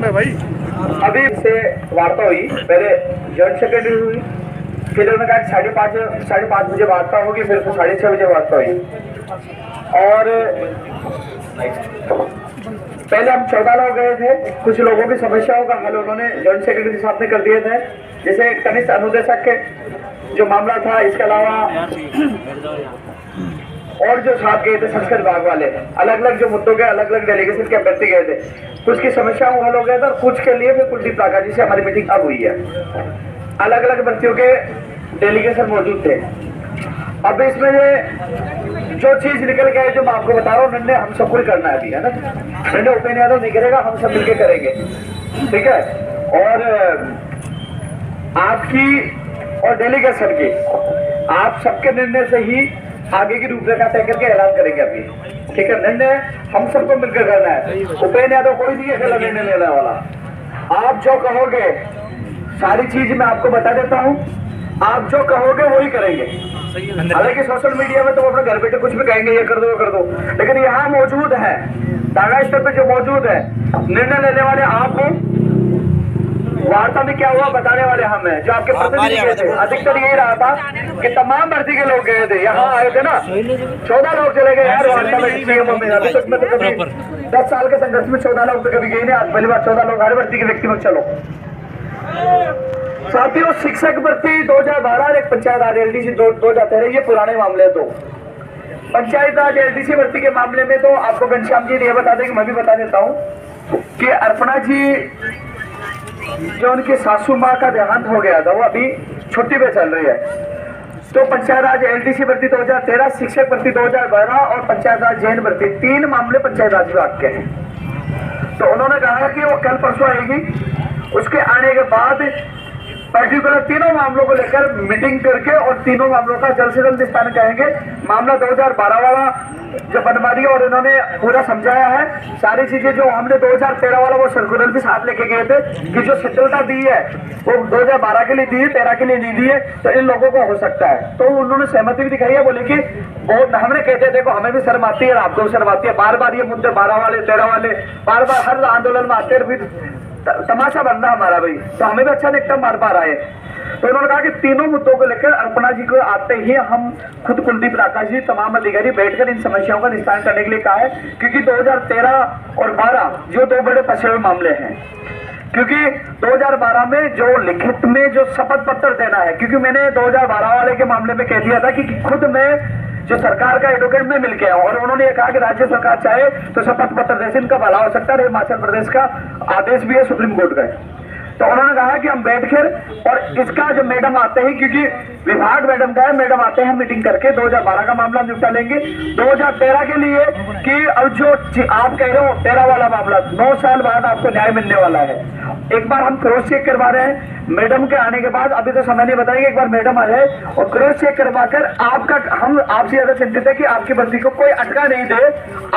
भाई अभी से वार्ता हुई, पहले जॉइंट सेक्रेटरी हुई, फिर उन्होंने कहा 5:30 बजे वार्ता होगी, फिर 6:30 बजे वार्ता हुई। और पहले हम 14 लोग गए थे, कुछ लोगों की समस्याओं का हल उन्होंने जॉइंट सेक्रेटरी साहब ने कर दिए थे, जैसे कनिष्ठ अनुदेशक के जो मामला था, इसके अलावा और जो साथ गए थे संस्कृत विभाग वाले, अलग अलग जो मुद्दों के अलग अलग डेलीगेशन के अभ्यर्थी गए थे, कुछ की समस्याओं हल हो गया था और कुछ के लिए फिर कुलदीप राका जी से हमारी मीटिंग अब हुई है। अलग अलग भर्तियों के डेलीगेशन मौजूद थे। अब इसमें जो चीज निकल के है, जो मैं आपको बता रहा हूँ, निर्णय हम सबको ही करना है अभी, है ना। निर्णय उपेंद्र यादव नहीं करेगा, हम सब मिलकर करेंगे, ठीक है। और आपकी और डेलीगेशन की, आप सबके निर्णय से ही आगे की रूपरेखा तय करके ऐलान करेंगे अभी, ठीक है। निर्णय हम सबको मिलकर करना है, उपेंद्र यादव कोई नहीं अकेला निर्णय लेने वाला। आप जो कहोगे सारी चीज मैं आपको बता देता हूँ, आप जो कहोगे वही करेंगे। हालांकि सोशल मीडिया में तो अपने घर बैठे कुछ भी कहेंगे, ये कर दो वो कर दो, लेकिन यहाँ मौजूद है, तागा स्तर पे जो मौजूद है, निर्णय लेने वाले आप हो। वार्ता में क्या हुआ बताने वाले हम हैं, जो आपके प्रतिनिधि गए थे। अधिकतर यही रहा था कि तमाम भर्ती के लोग गए थे, यहाँ आए थे ना, 14 लोग चले गए यार वार्ता में। अभी तक में तो कभी 10 साल के संघर्ष में 14 लोग तो कभी गए नहीं, आज पहली बार 14 लोग हर भर्ती के व्यक्ति में। चलो साथियों, शिक्षक भर्ती 2012 और एक पंचायत राज एलडीसी 2013, ये पुराने मामले। तो पंचायत राज एलडीसी भर्ती के मामले में तो आपको घनश्याम जी ये बता देंगे, मैं भी बता देता हूँ कि अर्पणा जी जो उनकी सासू माँ का देहांत हो गया था, वो अभी छुट्टी पे चल रही है। तो पंचायत राज एलडीसी भर्ती 2013, शिक्षक भर्ती 2012 और पंचायत राज जैन भर्ती, 3 मामले पंचायत राज विभाग के हैं। तो उन्होंने कहा कि वो कल परसों आएगी, उसके आने के बाद पर्टिकुलर तीनों मामलों को लेकर मीटिंग करके और तीनों मामलों का जल्द से जल्द निस्तारण करेंगे। मामला 2012 वाला जो बनवारी और इन्होंने पूरा समझाया है, सारी चीजें जो हमने 2013 वाला वो सर्कुलर भी साथ लेके गए थे कि जो शिथिलता दी है वो 2012 के लिए दी है, 13 के लिए नहीं दी है, तो इन लोगों को हो सकता है। तो उन्होंने सहमति भी दिखाई है, बोले कि बहुत हमने कहते देखो हमें भी शर्म आती है, आपको भी शर्म आती है, बार बार ये मुद्दे 12 वाले 13 वाले बार बार हर आंदोलन में आते हैं, तमाशा बनना हमारा भाई, तो हमें भी अच्छा निकटा मार पा रहा है। तो उन्होंने कहा कि तीनों मुद्दों को लेकर अर्पणा जी को आते ही हम खुद कुलदीप राका जी तमाम अधिकारी बैठकर इन समस्याओं का निस्तारण करने के लिए कहा है, क्योंकि 2013 और 12 जो 2 बड़े फंसे हुए मामले हैं। क्योंकि 2012 में जो लिखित में जो शपथ पत्र देना है, क्योंकि मैंने 2012 वाले के मामले में कह दिया था कि खुद में जो सरकार का एडवोकेट में मिल गया और उन्होंने ये कहा कि राज्य सरकार चाहे तो शपथ पत्र जैसे इनका भला हो सकता है। हिमाचल प्रदेश का आदेश भी है सुप्रीम कोर्ट का। तो उन्होंने कहा कि हम बैठकर और इसका जो मैडम आते हैं, क्योंकि विभाग मैडम का है, मैडम आते हैं मीटिंग करके 2012 का मामला निपटा लेंगे। 2013 के लिए कि अब जो आप कह रहे हो 13 वाला मामला 9 साल बाद आपको न्याय मिलने वाला है। एक बार हम क्रॉस चेक करवा रहे हैं मैडम के आने के बाद, अभी तो समय नहीं बताएंगे, एक बार मैडम आ जाए और क्रॉस चेक करवा कर आपका, हम आपसे ज्यादा चिंतित है कि आपकी भर्ती को कोई अटका नहीं दे।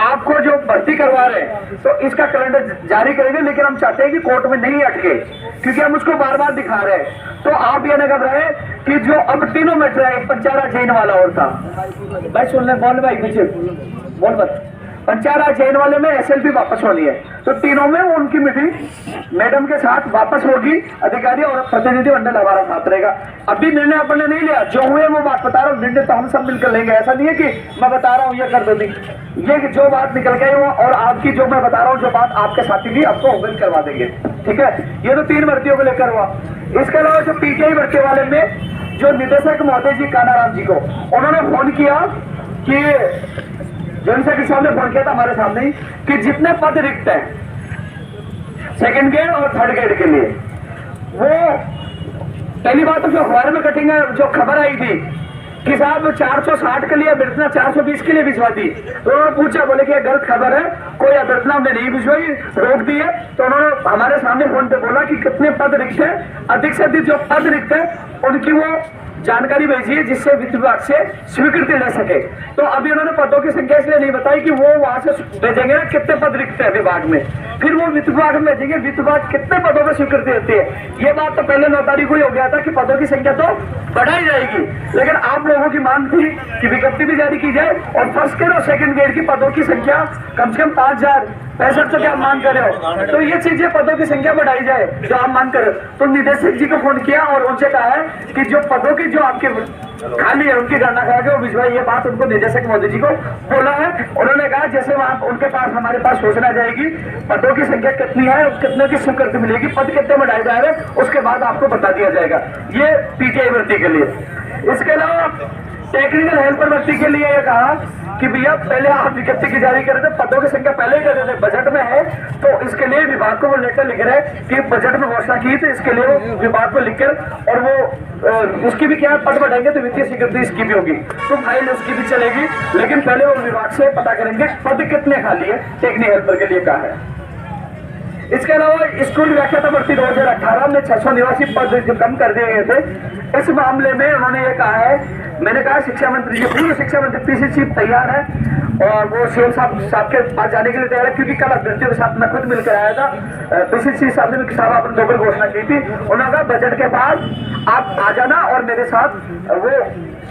आपको जो भर्ती करवा रहे हैं तो इसका कैलेंडर जारी करेंगे, लेकिन हम चाहते हैं कि कोर्ट में नहीं अटके, क्योंकि हम उसको बार बार दिखा रहे हैं। तो आप ये न घबराए कि जो अब तीनों मैटर है, एक पंचायत जैन वाला और था भाई, सुन ले, बोल भाई पीछे बोल मत। पंचायत जैन वाले में एसएलपी वापस होनी है, तो तीनों में उनकी मीटिंग मैडम के साथ वापस होगी, अधिकारी और प्रतिनिधि मंडल हमारा साथ रहेगा। अभी निर्णय अपन ने नहीं लिया, जो हुए वो बात बता रहा हूँ, निर्णय तो हम सब मिलकर लेंगे। ऐसा नहीं है कि मैं बता रहा हूँ ये कर दो, ये जो बात निकल गई वो, और आपकी जो मैं बता रहा हूँ जो बात आपके साथी भी आपको अवगत करवा देंगे, ठीक है। ये तो 3 भर्तियों को लेकर हुआ। इसके अलावा जो पीटीआई भर्ती वाले में जो निदेशक महोदय जी कानाराम जी को उन्होंने फोन किया कि जन सेक्रेटरी साहब ने फोन किया था हमारे सामने कि जितने पद रिक्त हैं 2nd ग्रेड और 3rd ग्रेड के लिए, वो पहली बात तो जो अखबार में कटिंग जो खबर आई थी कि साहब 460 के लिए अभ्यर्थना 420 के लिए भिजवा दी, तो उन्होंने पूछा, बोले कि गलत खबर है, कोई अभ्यर्थना हमने नहीं भिजवाई, रोक दी है। तो उन्होंने हमारे सामने फोन पे बोला कि कितने पद रिक्त है, अधिक से अधिक जो पद रिक्त है उनकी वो जानकारी भेजिए जिससे वित्त विभाग से स्वीकृति ले सके। तो अभी उन्होंने पदों की संख्या इसलिए नहीं बताई कि वो वहां से भेजेंगे ना कितने पद रिक्त है विभाग में, फिर वो वित्त विभाग में भेजेंगे, वित्त विभाग कितने पदों में स्वीकृति देती है। ये बात तो पहले 9 तारीख को ही हो गया था कि पदों की संख्या तो बढ़ाई जाएगी, लेकिन आप लोगों की मांग थी कि विज्ञप्ति भी जारी की जाए और 1st ग्रेड और 2nd ग्रेड की पदों की संख्या कम से कम 5000 65 तो क्या मांग कर रहे हो, तो ये चीजें पदों की संख्या बढ़ाई जाए जो आप मांग कर रहे हो। तो निदेशक जी को फोन किया और उनसे कहा है कि जो पदों की जो आपके खाली है उनकी गणना करा के वो भिजवाई। ये बात उनको निदेशक मोदी जी को बोला है। उन्होंने कहा जैसे वहां उनके पास हमारे पास सूचना जाएगी पदों की संख्या कितनी है, कितने की स्वीकृति मिलेगी, पद कितने बढ़ाए जा रहे हैं, उसके बाद आपको बता दिया जाएगा। ये पीटीआई भर्ती के लिए। इसके अलावा टेक्निकल हेल्पर भर्ती के लिए ये कहा कि भैया पहले आप विज्ञप्ति की जारी कर रहे थे, पदों की संख्या पहले ही कर रहे थे, बजट में है तो इसके लिए विभाग को वो लेटर लिख रहे हैं कि बजट में घोषणा की तो इसके लिए वो विभाग को लिखकर और वो उसकी भी क्या पद बढ़ाएंगे तो वित्तीय स्वीकृति इसकी भी होगी, तो फाइल उसकी भी चलेगी। लेकिन पहले वो विभाग से पता करेंगे पद कितने खाली है टेक्निकल हेल्पर के लिए कहा है। इसके अलावा स्कूल व्याख्याता भर्ती 2018 में 600 निवासी पद जो कम कर दिए गए थे, इस मामले में उन्होंने ये कहा है, मैंने कहा शिक्षा मंत्री जी, पूर्व शिक्षा मंत्री पीसी चीफ तैयार है और वो सीएम साहब के पास जाने के लिए तैयार है, क्योंकि कल अभ्यर्थियों के साथ मैं खुद मिलकर आया था। पीसी चीफ साहब ने साहब आपने दोपहर घोषणा की थी, उन्होंने कहा बजट के बाद आप आ जाना और मेरे साथ वो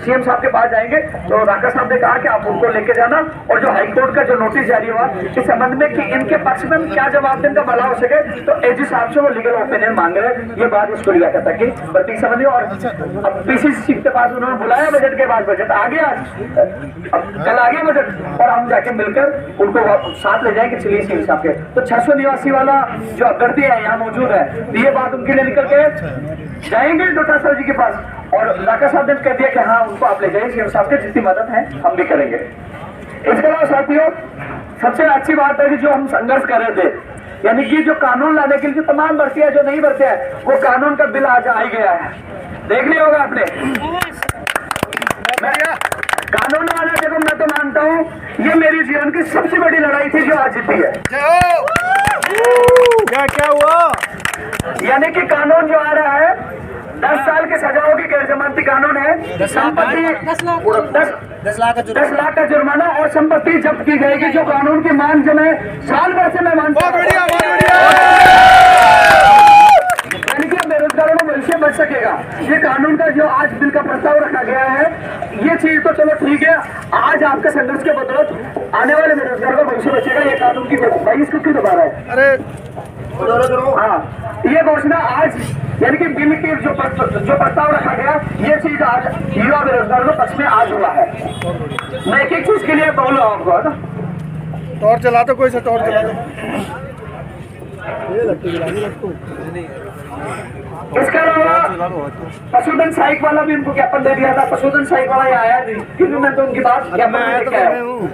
सीएम साहब के पास जाएंगे। तो राकेश साहब ने कहा कि आप उनको लेके जाना और जो हाईकोर्ट का जो नोटिस जारी हुआ इस संबंध में कि इनके पक्ष में क्या जवाब देने का भला हो सके, तो एजी साहब से वो लीगल ओपिनियन मांग रहे हैं। ये बात इसको लिया करता कि भर्ती संबंधी और अब पीसीसी चीफ के पास उन्होंने बुलाया बजट के बाद, बजट आ गया, कल आ गया बजट और हम जाके मिलकर उनको साथ ले जाएंगे चलिए सीएम साहब के। तो 600 निवासी वाला जो अभ्यर्थी है यहाँ मौजूद है, ये बात उनके लिए निकल के जाएंगे डॉक्टर सर जी के पास और राकेश साहब ने कह दिया कि हाँ उनको आप ले जाइए सीएम साहब के, जितनी मदद है हम भी करेंगे। इसके अलावा साथियों सबसे अच्छी बात है कि जो हम संघर्ष कर रहे थे, यानी कि जो कानून लाने के लिए जो तमाम भर्ती है जो नहीं भर्ती है, वो कानून का बिल आज आ ही गया है, देख लिया होगा आपने। कानून वाला देखो मैं तो मानता हूँ ये मेरी जीवन की सबसे बड़ी लड़ाई थी जो आज जीती है। क्या हुआ, यानी कि कानून जो आ रहा है 10 साल के सजाओं की गैर जमानती कानून है, संपत्ति 10 लाख का जुर्माना और संपत्ति जब्त की जाएगी, जो कानून की मांग जो मैं साल भर से मैं मानता हूं, यानी कि बेरोजगारों का भविष्य बच सकेगा। ये कानून का जो आज बिल का प्रस्ताव रखा गया है, ये चीज तो चलो ठीक है, आज आपके संघर्ष के बदौलत आने वाले बेरोजगारों का भविष्य बचेगा। ये कानून की भाई इसको क्यों दबा रहा है? अरे हाँ, ये घोषणा आज यानी कि बिल के जो प्रस्ताव रखा गया, ये चीज आज युवा बेरोजगार के पक्ष में आज हुआ है। मैं एक एक चीज के लिए बोल रहा हूँ आपको, है ना। टॉर्च चला दो, कोई सा टॉर्च चला दो। इसके अलावा पशुधन सहायक वाला भी उनको ज्ञापन दे दिया था, पशुधन सहायक वाला ये आया नहीं, क्योंकि मैं तो उनकी बात ज्ञापन लेके आया हूँ।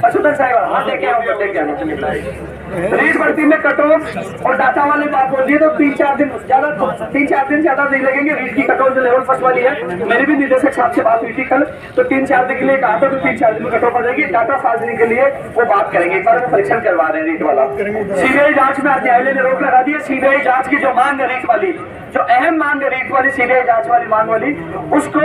पशुधन सहायक वाला हाँ लेके आऊँ, लेके आना। रीट भर्ती में कट ऑफ और डाटा वाली बात बोल दी तो 3-4 दिन ज्यादा नहीं लगेंगे। रीट की कट ऑफ जो लेवल फर्स्ट वाली है, मेरी भी निदेशक साहब से बात हुई थी कल, तो 3-4 दिन के लिए कहा था, तो 3-4 दिन में कट ऑफ आ जाएगी। डाटा साझने के लिए वो बात करेंगे, एक बार वो परीक्षण करवा रहे हैं रीट वाला। सीबीआई जांच में न्यायालय ने रोक लगा दी है। सीबीआई जांच की जो मांग है रीट वाली, जो अहम मांग है रीट वाली, सीबीआई जांच वाली मांग वाली, उसको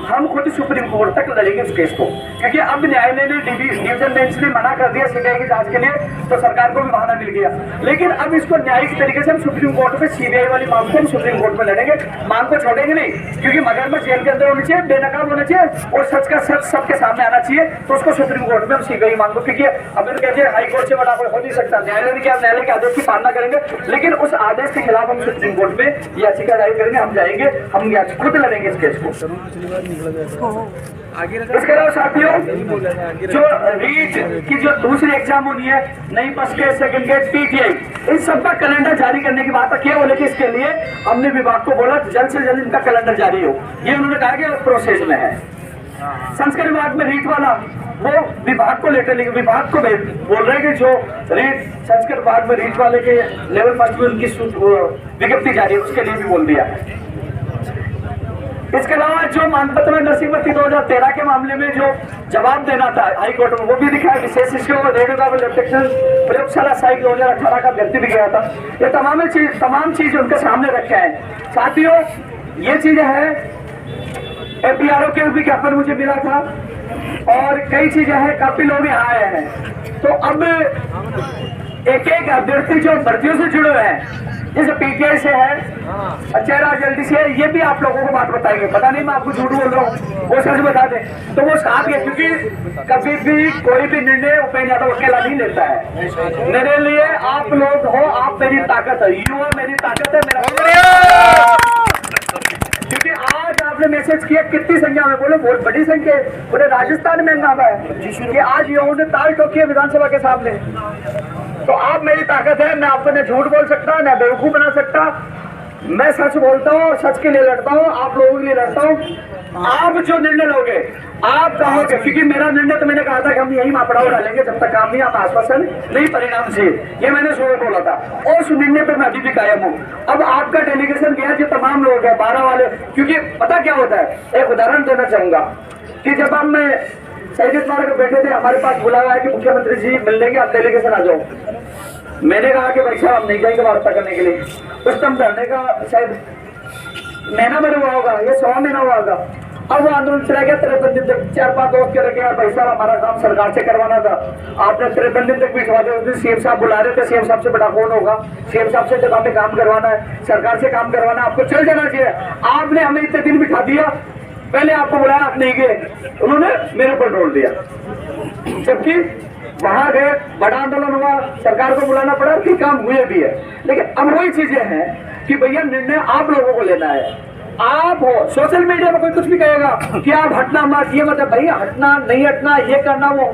हम खुद सुप्रीम कोर्ट तक लड़ेंगे उस केस को, क्योंकि अब न्यायालय ने डिवीजन बेंच ने मना कर दिया सीबीआई की जांच के लिए, तो सरकार को भी बहाना मिल गया। लेकिन अब इसको न्यायिक तरीके से हम सुप्रीम कोर्ट में सीबीआई वाली मांग को हम सुप्रीम कोर्ट में लड़ेंगे, मांग को छोड़ेंगे नहीं, क्योंकि मगरमच्छ जेल के अंदर होनी चाहिए, बेनकाब होना चाहिए और सच का सच सबके सामने आना चाहिए। तो उसको सुप्रीम कोर्ट में हम सीबीआई मांग को, क्योंकि अब कहते हैं हाई कोर्ट से बड़ा कोई हो नहीं सकता, न्यायालय ने क्या न्यायालय के आदेश की पालना करेंगे, लेकिन उस आदेश के खिलाफ हम सुप्रीम कोर्ट में याचिका दायर करेंगे, हम जाएंगे, हम खुद लड़ेंगे इस केस को। इसके अलावा साथियों जो रीट की जो दूसरी एग्जाम होनी है, नई first GATE, second GATE, PTI, इन सब का कैलेंडर जारी करने की बात की है, लेकिन इसके लिए हमने विभाग को बोला जल्द से जल्द इनका कैलेंडर जारी हो। ये उन्होंने कहा कि प्रोसेस में है। संस्कृत विभाग में रीट वाला वो विभाग को लेटर लिखे, विभाग को बोल रहे हैं कि जो रीट संस्कृत विभाग में रीट वाले के लेवल फर्स्ट में उनकी विज्ञप्ति जारी है, उसके लिए भी बोल दिया है। इसके अलावा जो मानपत्र में नरसिंह भर्ती 2013 के मामले में जो जवाब देना था हाई कोर्ट में, वो भी दिखा है। विशेष प्रयोगशाला सहायक 2018 का व्यक्ति भी गया था। ये तमाम चीज उनके सामने रखे हैं। साथियों ये चीज है, एपीआरओ के विज्ञापन मुझे मिला था और कई चीजें हैं, काफी लोग यहाँ आए हैं। तो अब एक एक अभ्यर्थी जो भर्तियों से जुड़े हुए हैं, जैसे पीटीआई से है, चेहरा जल्दी से है, ये भी आप लोगों को बात बताएंगे। पता नहीं मैं आपको झूठ बोल रहा हूँ, वो सच बता दे तो वो साथ है, क्योंकि कभी भी कोई भी निर्णय उपेंद्र यादव अकेला नहीं लेता है। मेरे लिए आप लोग हो, आप मेरी ताकत है, यू हो मेरी ताकत है, मेरा। क्योंकि आज आपने मैसेज किया कितनी संख्या में, बोले बहुत बड़ी संख्या है, पूरे राजस्थान में नाम है कि आज युवाओं ने ताल ठोकी है विधानसभा के सामने। तो आप मेरी ताकत है, मैं आपको न झूठ बोल सकता न बेवकूफ बना सकता, मैं सच बोलता हूँ, सच के लिए लड़ता हूँ, आप लोगों के लिए लड़ता हूँ। आप जो निर्णय लोगे आप कहोगे, क्योंकि मेरा निर्णय तो मैंने कहा था कि हम यही मापड़ाव डालेंगे जब तक काम नहीं, आप आश्वासन नहीं परिणाम से, ये मैंने सुबह बोला था और उस निर्णय पर मैं अभी भी कायम हूँ। अब आपका डेलीगेशन गया जो तमाम लोग हैं 12 वाले, क्योंकि पता क्या होता है, एक उदाहरण देना चाहूंगा कि जब हम शहीद स्मारक पर बैठे थे, हमारे पास बुलाया है कि मुख्यमंत्री जी मिल लेंगे, आप डेलीगेशन आ जाओ। मैंने कहा कि भाई साहब हम नहीं जाएंगे वार्ता करने के लिए। उस टाइम धरने का शायद महीना भर हुआ होगा या 1.25 महीना हुआ होगा। अब वो आंदोलन चला गया 53 दिन तक। 4-5 दोस्त कह रहे यार भाई साहब हमारा काम सरकार से करवाना था, आपने 53 दिन तक बिठवा दिया। सीएम साहब बुला रहे थे, सीएम साहब से बड़ा कौन होगा, सीएम साहब से जब हमें काम करवाना है, सरकार से काम करवाना है, आपको चल जाना चाहिए। आपने हमें इतने दिन बिठा दिया, पहले आपको बुलाया, आप नहीं गए, उन्होंने मेरे ऊपर डोल दिया। जबकि वहां गए, बड़ा आंदोलन हुआ, सरकार को बुलाना पड़ा, कि काम हुए भी है। लेकिन अब वही चीजें हैं कि भैया निर्णय आप लोगों को लेना है। आप हो, सोशल मीडिया में कोई कुछ भी कहेगा कि आप हटना मत, ये मतलब भैया हटना नहीं हटना, ये करना वो,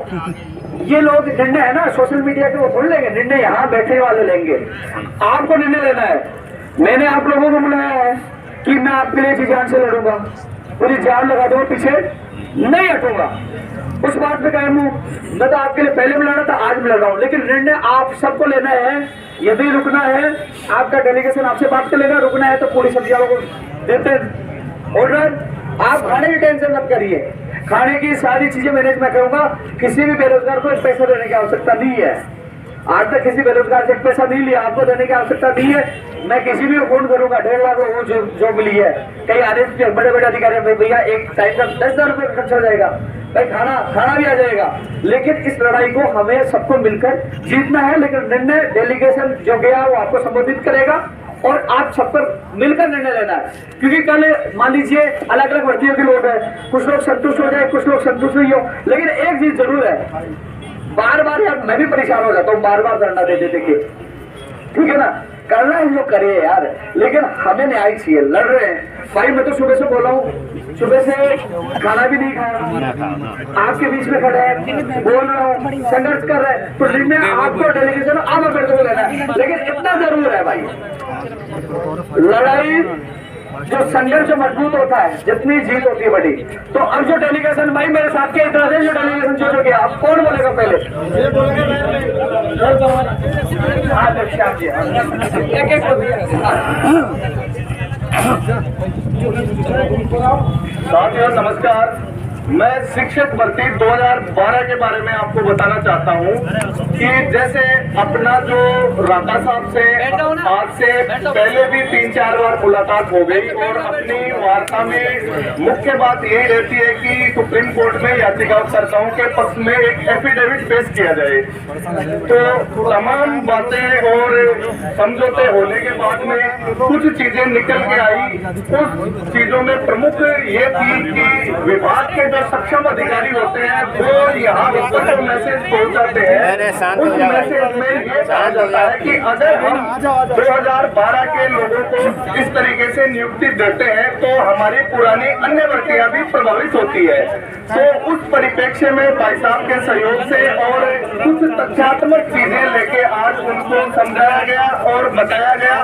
ये लोग निर्णय है ना सोशल मीडिया के, वो थोड़ी लेंगे निर्णय, यहाँ बैठे वाले लेंगे। आपको निर्णय लेना है। मैंने आप लोगों को बुलाया है कि मैं आपके लिए जी जान से लड़ूंगा, पूरी जान लगा दूंगा, पीछे नहीं हटूंगा, उस बात पे कायम हूँ। मैं तो आपके लिए पहले भी लड़ा था, आज भी लड़ रहा हूँ, लेकिन निर्णय आप सबको लेना है। यदि रुकना है, आपका डेलीगेशन आपसे बात कर लेगा, रुकना है तो पूरी सब्जियों को देते ऑर्डर। आप खाने की टेंशन मत करिए, खाने की सारी चीजें मैनेज मैं करूंगा। किसी भी बेरोजगार को एक पैसा देने की आवश्यकता नहीं है, आज तक किसी बेरोजगार से एक पैसा नहीं लिया, आपको देने की आवश्यकता नहीं है। मैं किसी भी फोन करूंगा, 1.5 लाख वो जो मिली है, कई आदेश बड़े बड़े अधिकारी भैया एक टाइम का 10,000 रुपये खर्चा हो जाएगा, भाई खाना भी आ जाएगा। लेकिन इस लड़ाई को हमें सबको मिलकर जीतना है। लेकिन निर्णय डेलीगेशन जो गया वो आपको संबोधित करेगा और आप सब पर मिलकर निर्णय लेना है। क्योंकि कल मान लीजिए अलग अलग भर्तियों के लोग हैं, कुछ लोग संतुष्ट हो जाए, कुछ लोग संतुष्ट नहीं हो। लेकिन एक चीज जरूर है, बार बार यार मैं भी परेशान हो जाता हूँ, बार बार धरना दे देते कि ठीक है ना, करना है जो करे यार, लेकिन हमें न्याय चाहिए। लड़ रहे हैं भाई, मैं तो सुबह से बोला हूँ, सुबह से खाना भी नहीं खाया, आपके बीच में खड़े हैं, बोल रहा हूँ, संघर्ष कर रहे हैं, तो निर्णय आपको डेलीगेशन आप मेरे को लेना है। लेकिन इतना जरूर है भाई, लड़ाई जो संघर्ष जो मजबूत होता है, जितनी जीत होती है बड़ी। तो अब जो डेलीगेशन भाई मेरे साथ के इतना जो डेलीगेशन जो गया, अब कौन बोलेगा पहले? श्याम जी एक एक साथियों नमस्कार। मैं शिक्षक भर्ती 2012 के बारे में आपको बताना चाहता हूं कि जैसे अपना जो राणा साहब से आज से पहले भी 3-4 बार मुलाकात हो गई और अपनी वार्ता में मुख्य बात यही रहती है कि सुप्रीम कोर्ट में याचिकाकर्ताओं के पक्ष में एक एफिडेविट पेश किया जाए। तो तमाम बातें और समझौते होने के बाद में कुछ चीजें निकल के आई। उस चीजों में प्रमुख ये थी कि विभाग के जो सक्षम अधिकारी होते हैं वो यहाँ पर जो मैसेज पहुँचाते हैं, उस मैसेज में ये कहा जाता है कि अगर हम 2012 के लोगों को इस तरीके से नियुक्ति देते हैं तो हमारी पुरानी अन्य भर्तियां भी प्रभावित होती है। तो उस परिप्रेक्ष्य में भाई साहब के सहयोग से और कुछ तथ्यात्मक चीजें लेके आज उनको समझाया गया और बताया गया।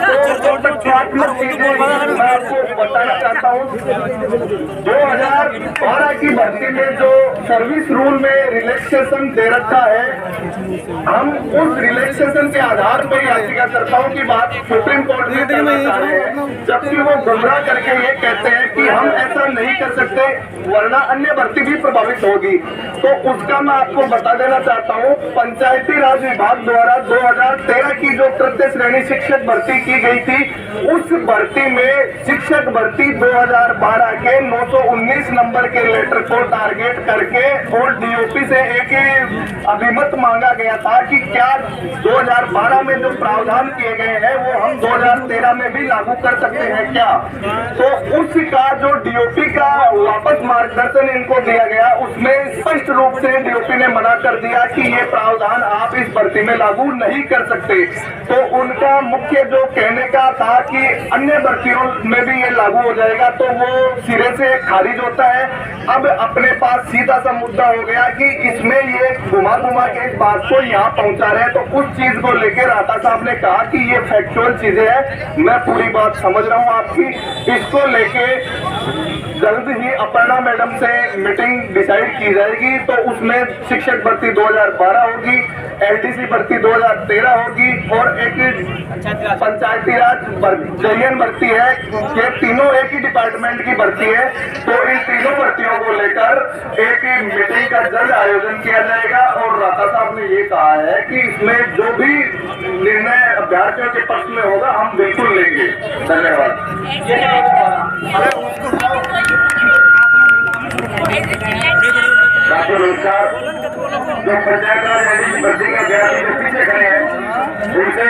तो जो तथ्यात्मक चीजें मैं आपको बताना चाहता हूँ, 2012 की भर्ती में जो सर्विस रूल में रिलैक्सेशन दे रखा है, हम उस रिलैक्सेशन के आधार पर याचिकाकर्ताओं की बात सुप्रीम कोर्ट में करना चाह रहे हैं, जबकि वो गुमराह करके ये कहते हैं कि हम ऐसा नहीं कर सकते वरना अन्य भर्ती भी प्रभावित होगी। तो उसका मैं आपको बता देना चाहता हूँ, पंचायती राज विभाग द्वारा 2013 की जो तृतीय श्रेणी शिक्षक भर्ती की गई थी, उस भर्ती में शिक्षक भर्ती 2012 के 919 नंबर के लेटर को टारगेट करके और डीओपी से एक ही अभिमत मांगा गया था कि क्या 2012 में जो प्रावधान किए गए हैं वो हम 2013 में भी लागू कर सकते हैं क्या। तो उसका जो डीओपी का वापस मार्गदर्शन इनको दिया गया, उसमें स्पष्ट रूप से डीओपी ने मना कर दिया कि ये प्रावधान आप इस भर्ती में लागू नहीं कर सकते। तो उनका मुख्य जो कहने का था कि अन्य भर्तियों में भी ये लागू हो जाएगा, तो वो सिरे से खारिज होता है। अब अपने पास सीधा सा मुद्दा हो गया कि इसमें ये घुमा घुमा के इस बात को यहाँ पहुंचा रहे हैं। तो उस चीज को लेकर राठा साहब ने कहा कि ये फैक्चुअल चीजें हैं, मैं पूरी बात समझ रहा हूँ आपकी, इसको लेके जल्द ही अपर्णा मैडम से मीटिंग डिसाइड की जाएगी। तो उसमें शिक्षक भर्ती 2012 होगी, एलडीसी भर्ती 2013 होगी और एक पंचायती राज जयन भर्ती है। ये तीनों एक ही डिपार्टमेंट की भर्ती है। तो इन तीनों भर्तियों को लेकर एक मीटिंग का जल्द आयोजन किया जाएगा और राठा साहब ने ये कहा है कि इसमें जो भी निर्णय अभ्यर्थियों के पक्ष में होगा हम बिल्कुल लेंगे। धन्यवाद। नमस्कार। जो पंचायत राज एलडीसी भर्ती के अभ्यर्थी जो पीछे खड़े हैं उनसे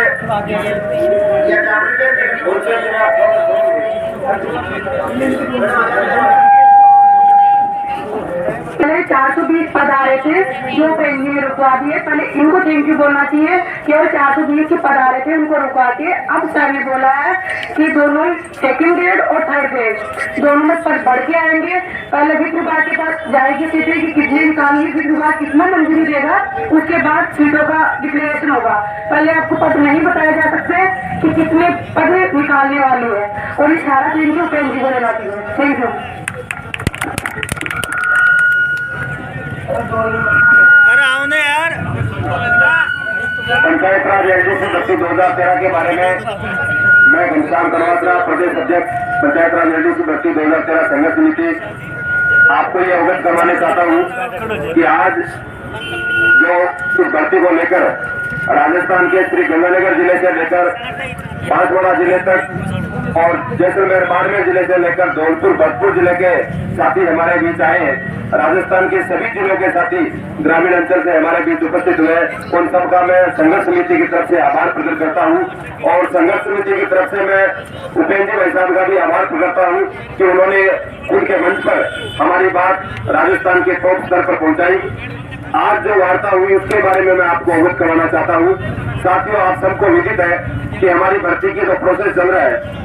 420 पद आ रहे थे जो पेंडिंग में रुकवा दिए। पहले इनको थैंक यू बोलना चाहिए कि और 420 के पद आ रहे थे उनको रुकवा के अब सर ने बोला है कि दोनों सेकंड ग्रेड और थर्ड ग्रेड दोनों में पद बढ़ के आएंगे। पहले वित्त विभाग के पास जाएगी सीटें कि कितने निकालनी, वित्त विभाग कितना मंजूरी देगा, उसके बाद सीटों का डिक्लेरेशन होगा। पहले आपको पद नहीं बताया जा सकते कि कितने पद निकालने वाले हैं। और इस सारा थैंक यू पेंडिंग को लेना चाहिए। Thank you. अरे आओ ना यार। पंचायत राज एलडीसी भर्ती 2013 के बारे में मैं घनश्याम कनवात्रा, प्रदेश अध्यक्ष पंचायत राज एलडीसी भर्ती 2013 संघर्ष समिति, आपको ये अवगत करवाने चाहता हूँ कि आज जो इस भर्ती को लेकर राजस्थान के श्री गंगानगर जिले से लेकर बांसवाड़ा जिले तक और जैसलमेर बाड़मेर जिले से लेकर धौलपुर भरतपुर जिले के साथी हमारे बीच आए हैं। राजस्थान के सभी जिलों के साथी ग्रामीण अंचल से हमारे बीच उपस्थित हुए। उन सबका मैं संघर्ष समिति की तरफ से आभार प्रकट करता हूं और संघर्ष समिति की तरफ से मैं उपेंद्र जी भाई साहब का भी आभार प्रकट करता हूं कि उन्होंने उनके मंच पर हमारी बात राजस्थान के टॉप स्तर पर पहुंचाई। आज जो वार्ता हुई उसके बारे में मैं आपको अवगत करवाना चाहता हूं। साथियों, आप सबको विदित है कि हमारी भर्ती की जो प्रोसेस चल रहा है,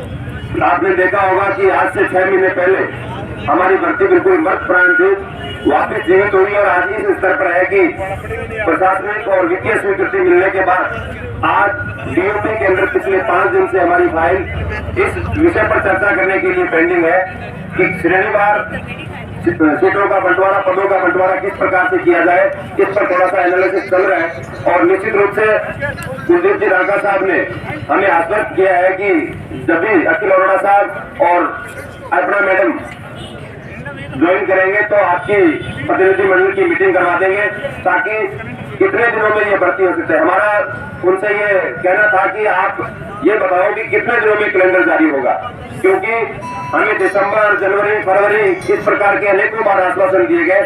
आपने देखा होगा कि आज से 6 महीने पहले हमारी भर्ती बिल्कुल मृत प्राण थी, वापिस जीवित हुई और आज इस स्तर पर है कि प्रशासनिक और वित्तीय स्वीकृति मिलने के बाद आज डीओपी के अंदर पिछले 5 दिन से हमारी फाइल इस विषय पर चर्चा करने के लिए पेंडिंग है कि श्रेणीवार सीटों का बंटवारा, पदों का बंटवारा किस प्रकार से किया जाए, इस पर थोड़ा सा एनालिसिस चल रहा है। और निश्चित रूप से कुलदीप जी राठा साहब ने हमें आश्वस्त किया है कि जब भी अखिल अरोड़ा साहब और अर्पणा मैडम ज्वाइन करेंगे तो आपकी प्रतिनिधि मंडल की मीटिंग करवा देंगे ताकि कितने दिनों में ये भर्ती हो सकते हैं। हमारा उनसे ये कहना था कि आप ये बताओ कि कितने दिनों में कैलेंडर जारी होगा, क्योंकि हमें दिसंबर, जनवरी, फरवरी इस प्रकार के अनेकों बार आश्वासन दिए गए।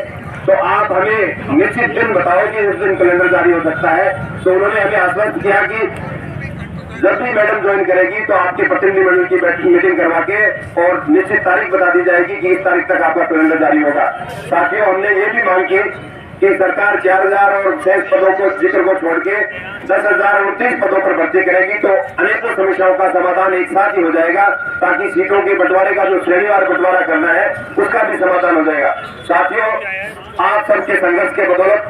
तो आप हमें निश्चित दिन बताओ कि इस दिन कैलेंडर जारी हो सकता है। तो उन्होंने हमें आश्वस्त किया कि जब भी मैडम ज्वाइन करेगी तो आपके प्रतिनिधि मंडल की मीटिंग करवा के और निश्चित तारीख बता दी जाएगी कि इस तारीख तक आपका कैलेंडर जारी होगा। साथियों, हमने ये भी मांग की कि सरकार 4000 और 6 पदों को जिक्र को छोड़ के 10,029 पदों पर भर्ती करेगी तो अनेकों समस्याओं का समाधान एक साथ ही हो जाएगा, ताकि सीटों के बंटवारे का जो श्रेणीवार बंटवारा करना है उसका भी समाधान हो जाएगा। साथियों, आप सबके संघर्ष के बदौलत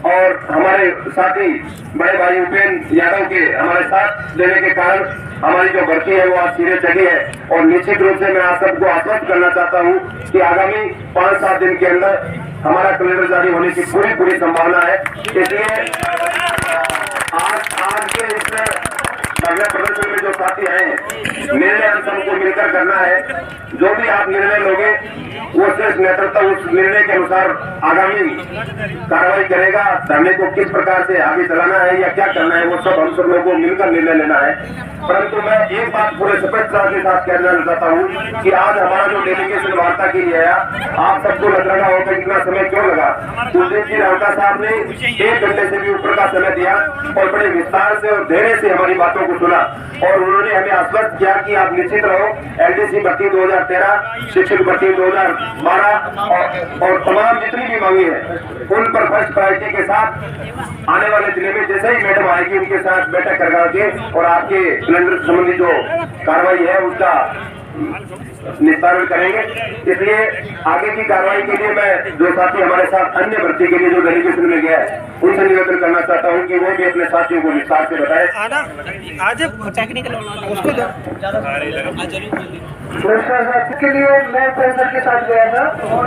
और हमारे साथी बड़े भाई उपेंद्र यादव के हमारे साथ देने के कारण हमारी जो भर्ती है वो आज सिरे चढ़ी है। और निश्चित रूप से मैं आप सबको आश्वस्त करना चाहता हूँ कि आगामी 5-7 दिन के अंदर हमारा कैलेंडर जारी होने की पूरी संभावना है। इसलिए आज के इस धरना प्रदर्शन डेलीगेशन में जो साथी आए हैं, निर्णय हम सबको मिलकर करना है। जो भी आप निर्णय लोगे वो श्रेष्ठ नेतृत्व उस निर्णय के अनुसार आगामी कार्रवाई करेगा। धरने को किस प्रकार से आगे चलाना है या क्या करना है वो सब हम सब लोगों को मिलकर निर्णय लेना है। परंतु मैं एक बात पूरे स्पष्टता के साथ कहना चाहता हूँ कि आज हमारा जो डेलीगेशन वार्ता के लिए आया, आप सबको लग रहा होगा इतना समय क्यों लगा। कुलदीप जी रावता साहब ने 1 घंटे से भी ऊपर का समय दिया और बड़े विस्तार से और धैर्य से हमारी बातों को सुना और उन्होंने हमें आश्वस्त किया कि आप निश्चित रहो, एलडीसी भर्ती 2013, शिक्षक भर्ती 2012 और तमाम जितनी भी मांगी है उन पर फर्स्ट प्रायोरिटी के साथ आने वाले दिनों में जैसे ही मैडम आएगी उनके साथ बैठक करके और आपके सिलेंडर संबंधी जो कार्रवाई है उसका निस्तारण करेंगे। इसलिए आगे की कार्रवाई के लिए मैं जो साथी हमारे साथ अन्य भर्ती के लिए जो डेलीगेशन में गया है उनसे निवेदन करना चाहता हूं कि वो भी अपने साथियों को विस्तार से बताए। आज टेक्निकल उसको के लिए मैं प्रोफेसर के साथ गया था और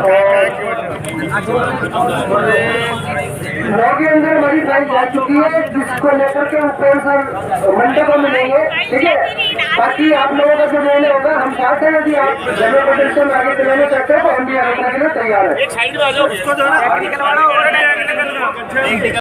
लॉ के अंदर हमारी फाइल जा चुकी है जिसको लेकर के ऊपर सर मंडे को मिलेंगे, ठीक है। बाकी आप लोगों का जो निर्णय होगा हम साथ हैं। यदि आप जनरल प्रदर्शन आगे चलाना चाहते हैं तो हम भी आगे के लिए तैयार है। एक साइड में आ जाओ, उसको जो है टेक्निकल वाला और